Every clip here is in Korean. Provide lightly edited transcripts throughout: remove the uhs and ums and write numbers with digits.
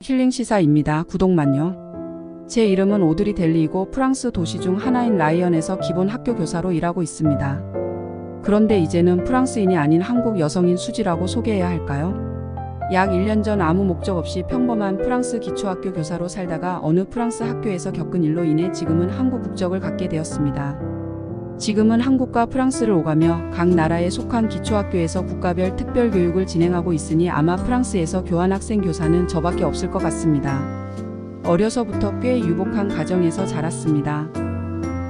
힐링 시사입니다. 구독만요. 제 이름은 오드리 델리이고 프랑스 도시 중 하나인 라이언에서 기본 학교 교사로 일하고 있습니다. 그런데 이제는 프랑스인이 아닌 한국 여성인 수지라고 소개해야 할까요? 약 1년 전 아무 목적 없이 평범한 프랑스 기초학교 교사로 살다가 어느 프랑스 학교에서 겪은 일로 인해 지금은 한국 국적을 갖게 되었습니다. 지금은 한국과 프랑스를 오가며 각 나라에 속한 기초학교에서 국가별 특별교육을 진행하고 있으니 아마 프랑스에서 교환학생 교사는 저밖에 없을 것 같습니다. 어려서부터 꽤 유복한 가정에서 자랐습니다.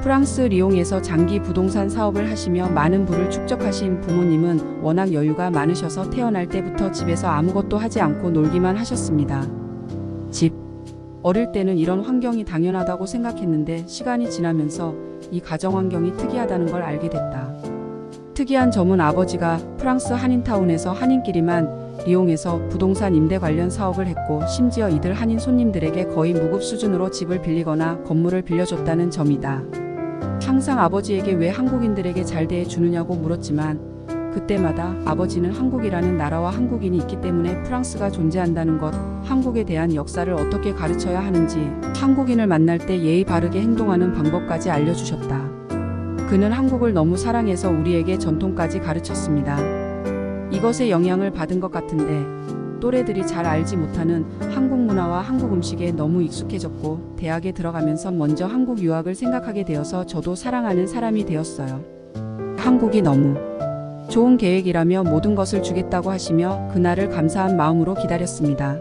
프랑스 리옹에서 장기 부동산 사업을 하시며 많은 부를 축적하신 부모님은 워낙 여유가 많으셔서 태어날 때부터 집에서 아무것도 하지 않고 놀기만 하셨습니다. 어릴 때는 이런 환경이 당연하다고 생각했는데 시간이 지나면서 이 가정 환경이 특이하다는 걸 알게 됐다. 특이한 점은 아버지가 프랑스 한인타운에서 한인끼리만 리옹에서 부동산 임대 관련 사업을 했고 심지어 이들 한인 손님들에게 거의 무급 수준으로 집을 빌리거나 건물을 빌려줬다는 점이다. 항상 아버지에게 왜 한국인들에게 잘 대해주느냐고 물었지만 그때마다 아버지는 한국이라는 나라와 한국인이 있기 때문에 프랑스가 존재한다는 것, 한국에 대한 역사를 어떻게 가르쳐야 하는지, 한국인을 만날 때 예의 바르게 행동하는 방법까지 알려주셨다. 그는 한국을 너무 사랑해서 우리에게 전통까지 가르쳤습니다. 이것에 영향을 받은 것 같은데 또래들이 잘 알지 못하는 한국 문화와 한국 음식에 너무 익숙해졌고 대학에 들어가면서 먼저 한국 유학을 생각하게 되어서 저도 사랑하는 사람이 되었어요. 한국이 너무 좋은 계획이라며 모든 것을 주겠다고 하시며 그날을 감사한 마음으로 기다렸습니다.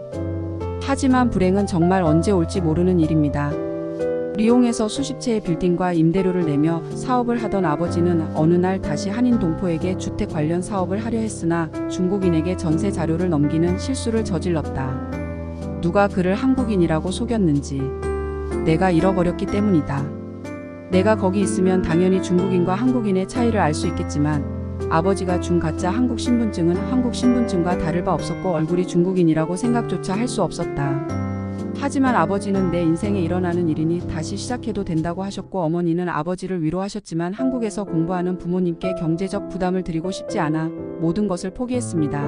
하지만 불행은 정말 언제 올지 모르는 일입니다. 리옹에서 수십 채의 빌딩과 임대료를 내며 사업을 하던 아버지는 어느 날 다시 한인 동포에게 주택 관련 사업을 하려 했으나 중국인에게 전세 자료를 넘기는 실수를 저질렀다. 누가 그를 한국인이라고 속였는지 내가 잃어버렸기 때문이다. 내가 거기 있으면 당연히 중국인과 한국인의 차이를 알 수 있겠지만 아버지가 준 가짜 한국 신분증은 한국 신분증과 다를 바 없었고 얼굴이 중국인이라고 생각조차 할 수 없었다. 하지만 아버지는 내 인생에 일어나는 일이니 다시 시작해도 된다고 하셨고 어머니는 아버지를 위로하셨지만 한국에서 공부하는 부모님께 경제적 부담을 드리고 싶지 않아 모든 것을 포기했습니다.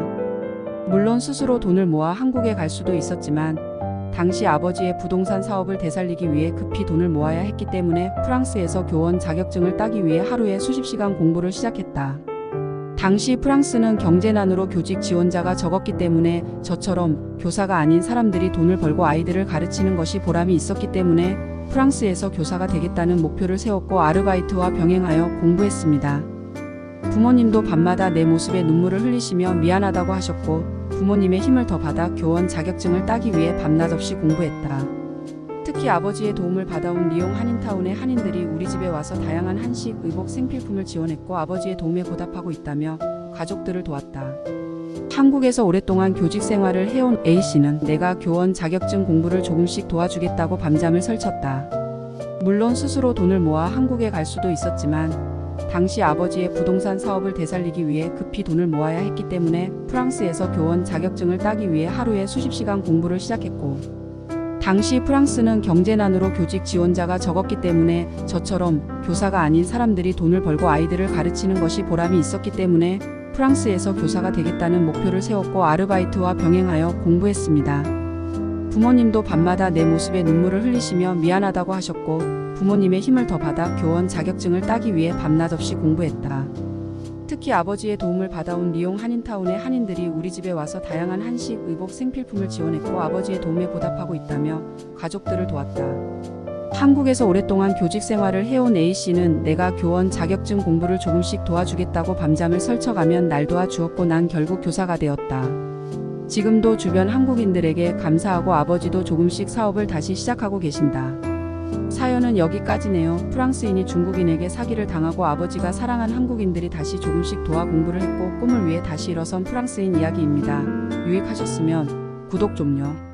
물론 스스로 돈을 모아 한국에 갈 수도 있었지만 당시 아버지의 부동산 사업을 되살리기 위해 급히 돈을 모아야 했기 때문에 프랑스에서 교원 자격증을 따기 위해 하루에 수십 시간 공부를 시작했다. 당시 프랑스는 경제난으로 교직 지원자가 적었기 때문에 저처럼 교사가 아닌 사람들이 돈을 벌고 아이들을 가르치는 것이 보람이 있었기 때문에 프랑스에서 교사가 되겠다는 목표를 세웠고 아르바이트와 병행하여 공부했습니다. 부모님도 밤마다 내 모습에 눈물을 흘리시며 미안하다고 하셨고 부모님의 힘을 더 받아 교원 자격증을 따기 위해 밤낮 없이 공부했다. 특히 아버지의 도움을 받아온 리옹 한인타운의 한인들이 우리 집에 와서 다양한 한식, 의복, 생필품을 지원했고 아버지의 도움에 보답하고 있다며 가족들을 도왔다. 한국에서 오랫동안 교직 생활을 해온 A씨는 내가 교원 자격증 공부를 조금씩 도와주겠다고 밤잠을 설쳤다. 물론 스스로 돈을 모아 한국에 갈 수도 있었지만 당시 아버지의 부동산 사업을 되살리기 위해 급히 돈을 모아야 했기 때문에 프랑스에서 교원 자격증을 따기 위해 하루에 수십 시간 공부를 시작했고 당시 프랑스는 경제난으로 교직 지원자가 적었기 때문에 저처럼 교사가 아닌 사람들이 돈을 벌고 아이들을 가르치는 것이 보람이 있었기 때문에 프랑스에서 교사가 되겠다는 목표를 세웠고 아르바이트와 병행하여 공부했습니다. 부모님도 밤마다 내 모습에 눈물을 흘리시며 미안하다고 하셨고 부모님의 힘을 더 받아 교원 자격증을 따기 위해 밤낮 없이 공부했다. 특히 아버지의 도움을 받아온 리옹 한인타운의 한인들이 우리 집에 와서 다양한 한식, 의복, 생필품을 지원했고 아버지의 도움에 보답하고 있다며 가족들을 도왔다. 한국에서 오랫동안 교직 생활을 해온 A씨는 내가 교원 자격증 공부를 조금씩 도와주겠다고 밤잠을 설쳐가면 날 도와주었고 난 결국 교사가 되었다. 지금도 주변 한국인들에게 감사하고 아버지도 조금씩 사업을 다시 시작하고 계신다. 사연은 여기까지네요. 프랑스인이 중국인에게 사기를 당하고 아버지가 사랑한 한국인들이 다시 조금씩 도와 공부를 했고 꿈을 위해 다시 일어선 프랑스인 이야기입니다. 유익하셨으면 구독 좀요.